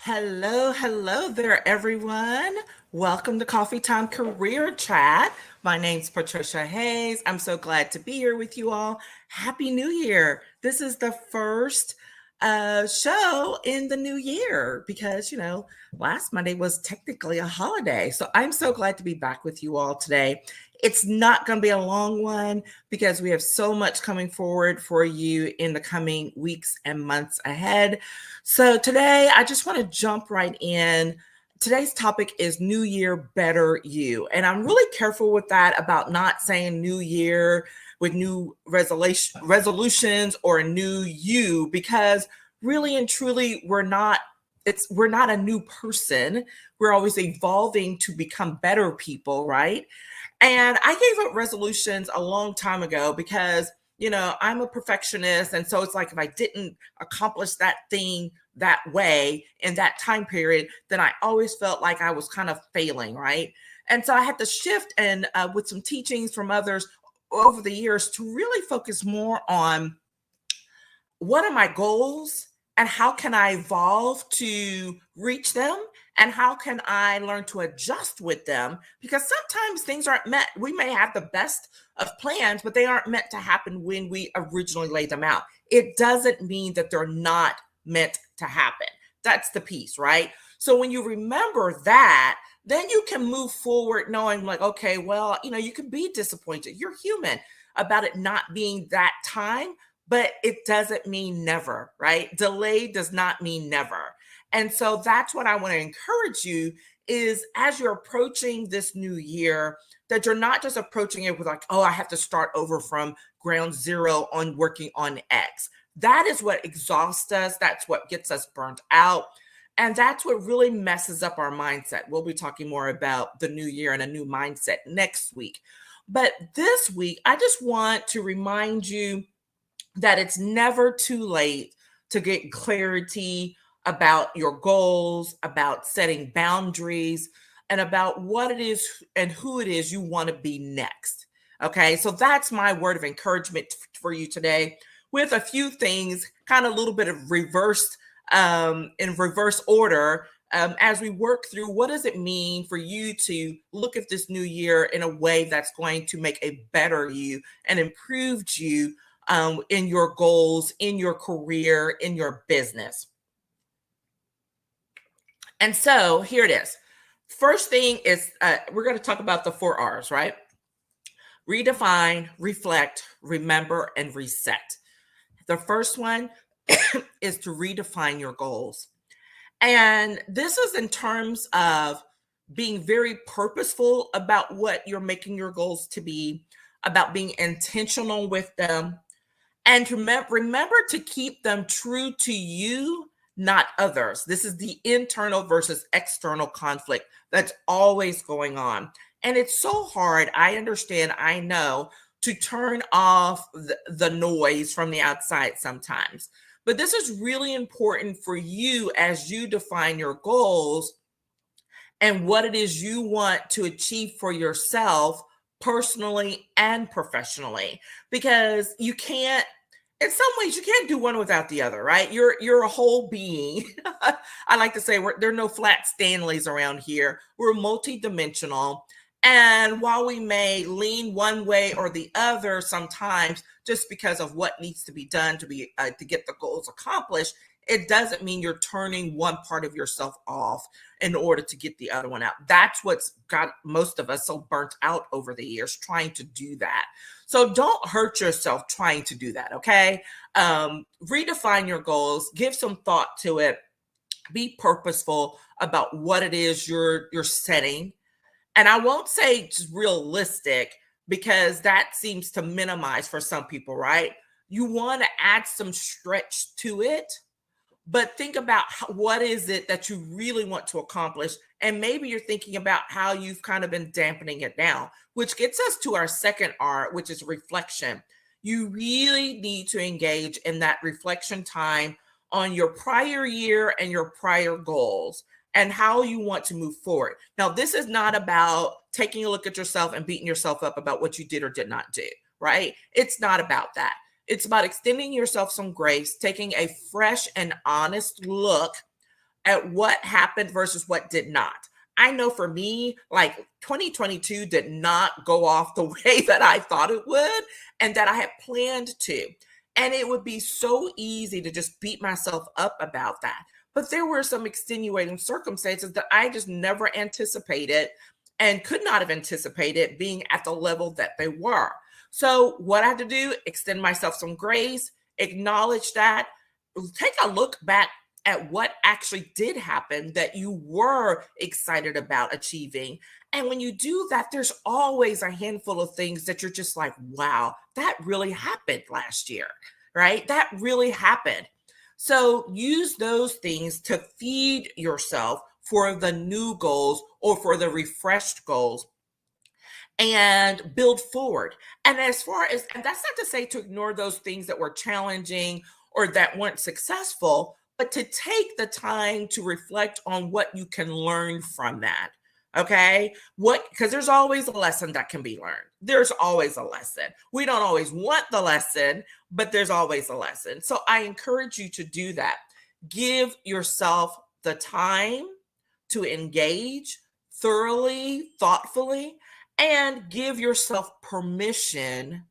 Hello there, everyone. Welcome to Coffee Time Career Chat. My name's Patricia Hayes. I'm so glad to be here with you all. Happy New Year. This is the first show in the new year because, last Monday was technically a holiday. So I'm so glad to be back with you all today. It's not going to be a long one because we have so much coming forward for you in the coming weeks and months ahead. So today, I just want to jump right in. Today's topic is New Year, Better You. And I'm really careful with that about not saying New Year with new resolutions or a new you, because really and truly, we're not a new person. We're always evolving to become better people, right? And I gave up resolutions a long time ago because, I'm a perfectionist. And so it's like if I didn't accomplish that thing that way in that time period, then I always felt like I was kind of failing, right? And so I had to shift and with some teachings from others over the years to really focus more on what are my goals and how can I evolve to reach them? And how can I learn to adjust with them? Because sometimes things aren't met. We may have the best of plans, but they aren't meant to happen when we originally laid them out. It doesn't mean that they're not meant to happen. That's the piece, right? So when you remember that, then you can move forward knowing, like, okay, well, you can be disappointed. You're human about it not being that time, but it doesn't mean never, right? Delay does not mean never. And so that's what I want to encourage you is as you're approaching this new year, that you're not just approaching it with like, oh, I have to start over from ground zero on working on X. That is what exhausts us. That's what gets us burnt out. And that's what really messes up our mindset. We'll be talking more about the new year and a new mindset next week. But this week, I just want to remind you that it's never too late to get clarity about your goals, about setting boundaries, and about what it is and who it is you want to be next. Okay, so that's my word of encouragement for you today with a few things, kind of a little bit of in reverse order as we work through what does it mean for you to look at this new year in a way that's going to make a better you and improved you in your goals, in your career, in your business. And so here it is. First thing is we're going to talk about the 4 R's, right? Redefine, reflect, remember, and reset. The first one is to redefine your goals. And this is in terms of being very purposeful about what you're making your goals to be, about being intentional with them, and remember to keep them true to you, not others. This is the internal versus external conflict that's always going on. And it's so hard, I understand, I know, to turn off the noise from the outside sometimes. But this is really important for you as you define your goals and what it is you want to achieve for yourself personally and professionally, because you can't, in some ways you can't do one without the other, right? You're a whole being. I like to say there are no flat Stanleys around here. We're multidimensional. And while we may lean one way or the other sometimes just because of what needs to be done to get the goals accomplished, it doesn't mean you're turning one part of yourself off in order to get the other one out. That's what's got most of us so burnt out over the years, trying to do that. So don't hurt yourself trying to do that, okay? Redefine your goals, give some thought to it, be purposeful about what it is you're setting. And I won't say just realistic because that seems to minimize for some people, right? You want to add some stretch to it, but think about what is it that you really want to accomplish. And maybe you're thinking about how you've kind of been dampening it down, which gets us to our second R, which is reflection. You really need to engage in that reflection time on your prior year and your prior goals and how you want to move forward. Now, this is not about taking a look at yourself and beating yourself up about what you did or did not do, right? It's not about that. It's about extending yourself some grace, taking a fresh and honest look at what happened versus what did not. I know for me, like 2022 did not go off the way that I thought it would and that I had planned to. And it would be so easy to just beat myself up about that. But there were some extenuating circumstances that I just never anticipated and could not have anticipated being at the level that they were. So, what I had to do, extend myself some grace, acknowledge that, take a look back at what actually did happen that you were excited about achieving. And when you do that, there's always a handful of things that you're just like, wow, that really happened last year, right? That really happened. So use those things to feed yourself for the new goals or for the refreshed goals and build forward. And as far as, and that's not to say to ignore those things that were challenging or that weren't successful, but to take the time to reflect on what you can learn from that. Okay. Because there's always a lesson that can be learned. There's always a lesson. We don't always want the lesson, but there's always a lesson. So I encourage you to do that. Give yourself the time to engage thoroughly, thoughtfully, and give yourself permission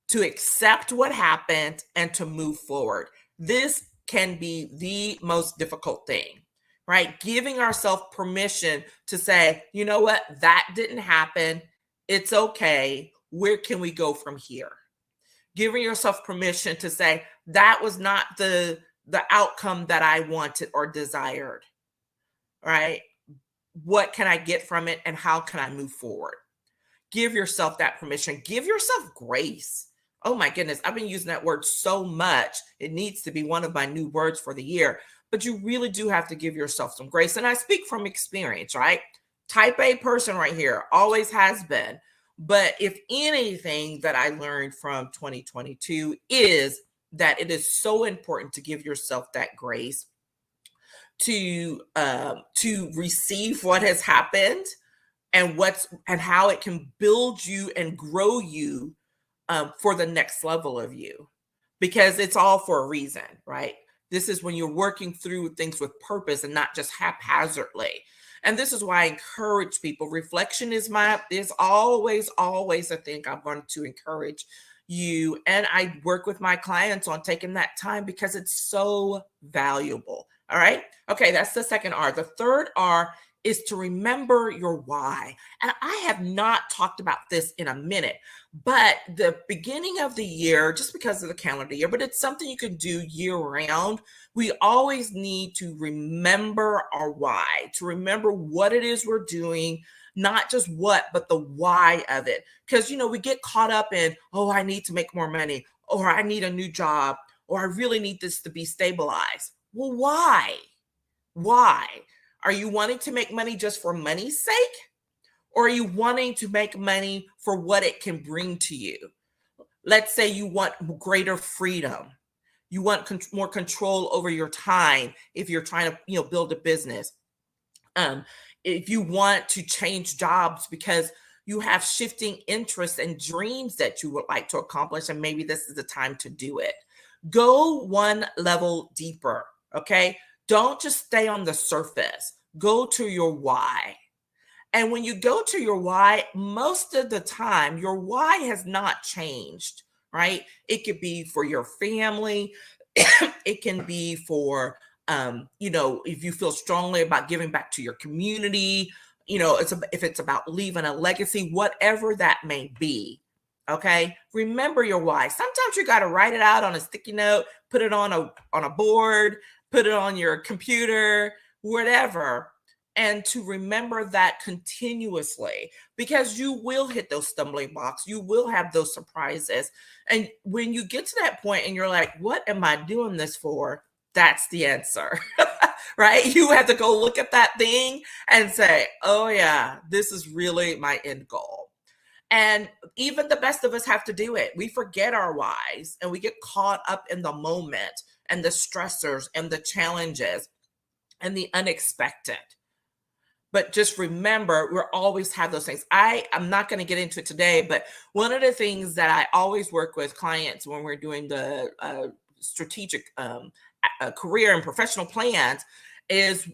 to accept what happened and to move forward. This can be the most difficult thing, right? Giving ourselves permission to say, you know what, that didn't happen. It's okay. Where can we go from here? Giving yourself permission to say, that was not the outcome that I wanted or desired, right? What can I get from it and how can I move forward? Give yourself that permission. Give yourself grace. Oh my goodness, I've been using that word so much. It needs to be one of my new words for the year. But you really do have to give yourself some grace. And I speak from experience, right? Type A person right here, always has been. But if anything that I learned from 2022 is that it is so important to give yourself that grace to receive what has happened and how it can build you and grow you for the next level of you, because it's all for a reason, right? This is when you're working through things with purpose and not just haphazardly. And this is why I encourage people. Reflection is always a thing I want to encourage you. And I work with my clients on taking that time because it's so valuable. All right. Okay. That's the second R. The third R is to remember your why. And I have not talked about this in a minute, but the beginning of the year, just because of the calendar year, but it's something you can do year round. We always need to remember our why, to remember what it is we're doing, not just what, but the why of it. Because, we get caught up in, oh, I need to make more money, or I need a new job, or I really need this to be stabilized. Well, why? Why? Are you wanting to make money just for money's sake? Or are you wanting to make money for what it can bring to you? Let's say you want greater freedom. You want more control over your time if you're trying to, build a business. If you want to change jobs because you have shifting interests and dreams that you would like to accomplish, and maybe this is the time to do it. Go one level deeper, okay? Don't just stay on the surface. Go to your why. And when you go to your why, most of the time, your why has not changed, right? It could be for your family. It can be for, if you feel strongly about giving back to your community, if it's about leaving a legacy, whatever that may be. Okay. Remember your why. Sometimes you got to write it out on a sticky note, put it on a board, put it on your computer, whatever. And to remember that continuously, because you will hit those stumbling blocks. You will have those surprises. And when you get to that point and you're like, what am I doing this for? That's the answer, right? You have to go look at that thing and say, oh yeah, this is really my end goal. And even the best of us have to do it. We forget our whys and we get caught up in the moment and the stressors and the challenges and the unexpected. But just remember, we'll always have those things. I'm not going to get into it today, but one of the things that I always work with clients when we're doing the strategic career and professional plans is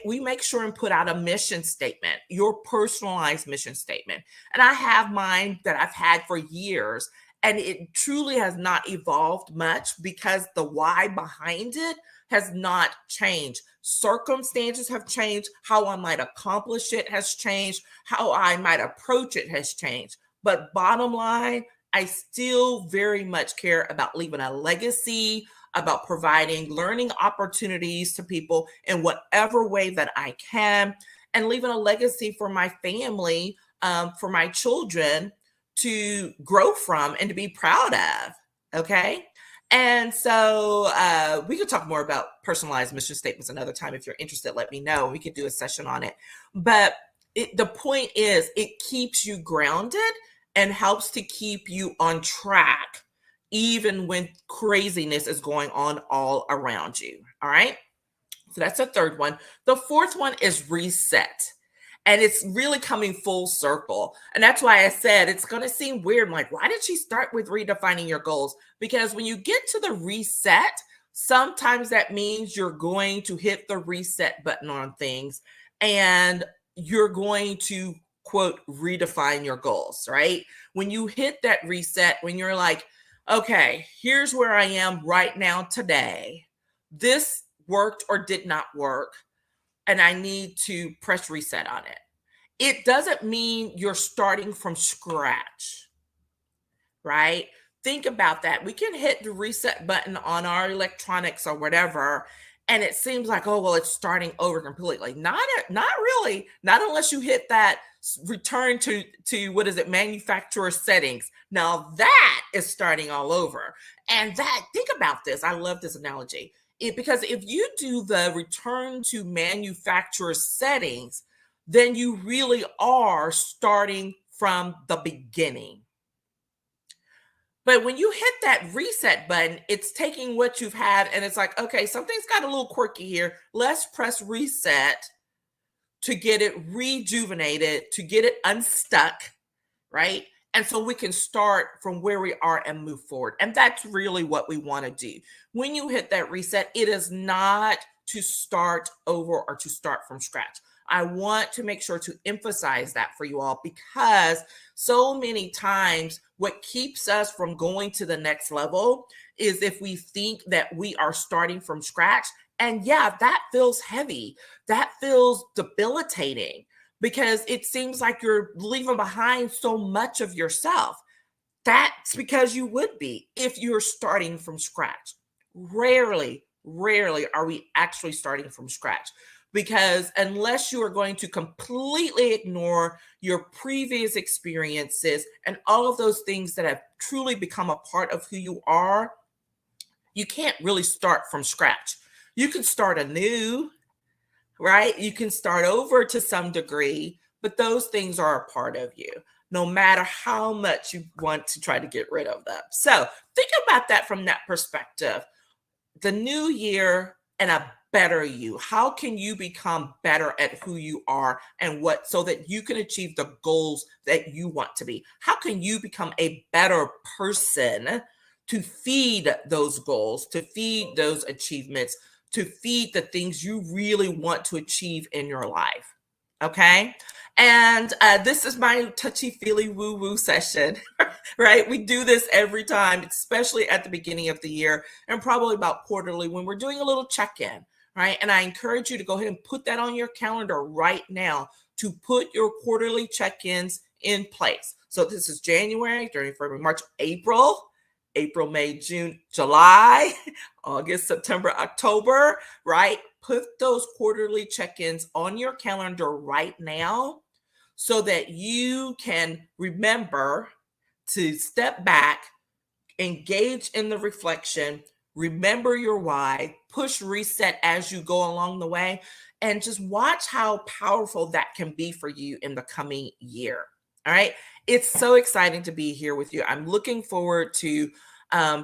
we make sure and put out a mission statement, your personalized mission statement. And I have mine that I've had for years, and it truly has not evolved much because the why behind it has not changed. Circumstances have changed, how I might accomplish it has changed, how I might approach it has changed. But bottom line, I still very much care about leaving a legacy, about providing learning opportunities to people in whatever way that I can, and leaving a legacy for my family, for my children to grow from and to be proud of. Okay. And so we could talk more about personalized mission statements another time. If you're interested, let me know. We could do a session on it. But the point is, it keeps you grounded and helps to keep you on track, even when craziness is going on all around you. All right. So that's the third one. The fourth one is reset. And it's really coming full circle. And that's why I said it's going to seem weird. I'm like, why did she start with redefining your goals? Because when you get to the reset, sometimes that means you're going to hit the reset button on things and you're going to, quote, redefine your goals, right? When you hit that reset, when you're like, okay, here's where I am right now today. This worked or did not work, and I need to press reset on it. It doesn't mean you're starting from scratch, right? Think about that. We can hit the reset button on our electronics or whatever, and it seems like, oh, well, it's starting over completely. Not really. Not unless you hit that return to what is it, manufacturer settings. Now that is starting all over. And that, think about this. I love this analogy. Because if you do the return to manufacturer settings, then you really are starting from the beginning. But when you hit that reset button, it's taking what you've had and it's like, okay, something's got a little quirky here. Let's press reset to get it rejuvenated, to get it unstuck, right? And so we can start from where we are and move forward. And that's really what we want to do. When you hit that reset, it is not to start over or to start from scratch. I want to make sure to emphasize that for you all, because so many times what keeps us from going to the next level is if we think that we are starting from scratch. And yeah, that feels heavy. That feels debilitating because it seems like you're leaving behind so much of yourself. That's because you would be if you're starting from scratch. Rarely are we actually starting from scratch. Because unless you are going to completely ignore your previous experiences and all of those things that have truly become a part of who you are, you can't really start from scratch. You can start anew, right? You can start over to some degree, but those things are a part of you, no matter how much you want to try to get rid of them. So think about that from that perspective. The new year and a better you. How can you become better at who you are and what, so that you can achieve the goals that you want to be? How can you become a better person to feed those goals, to feed those achievements, to feed the things you really want to achieve in your life? Okay. And this is my touchy-feely woo-woo session, right? We do this every time, especially at the beginning of the year and probably about quarterly when we're doing a little check-in, right? And I encourage you to go ahead and put that on your calendar right now to put your quarterly check-ins in place. So this is January, February, March, April, May, June, July, August, September, October, right? Put those quarterly check-ins on your calendar right now so that you can remember to step back, engage in the reflection, remember your why, push reset as you go along the way, and just watch how powerful that can be for you in the coming year. All right. It's so exciting to be here with you. I'm looking forward to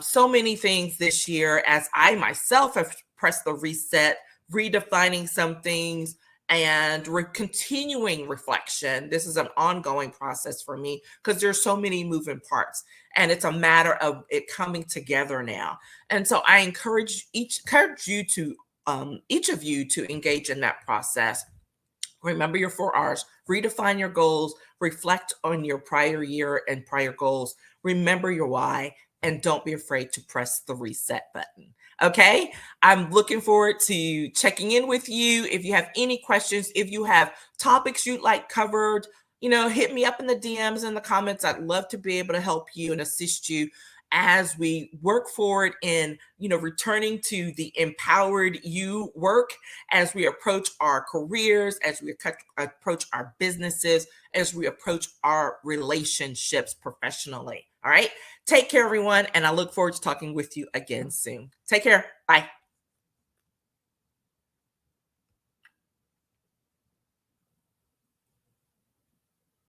so many things this year as I myself have pressed the reset, redefining some things and continuing reflection. This is an ongoing process for me because there's so many moving parts and it's a matter of it coming together now. And so I encourage you to each of you to engage in that process. Remember your 4 R's, redefine your goals, reflect on your prior year and prior goals, remember your why, and don't be afraid to press the reset button. Okay, I'm looking forward to checking in with you. If you have any questions, if you have topics you'd like covered, hit me up in the DMs and the comments. I'd love to be able to help you and assist you as we work forward in, returning to the empowered you work, as we approach our careers, as we approach our businesses, as we approach our relationships professionally. All right. Take care, everyone. And I look forward to talking with you again soon. Take care. Bye.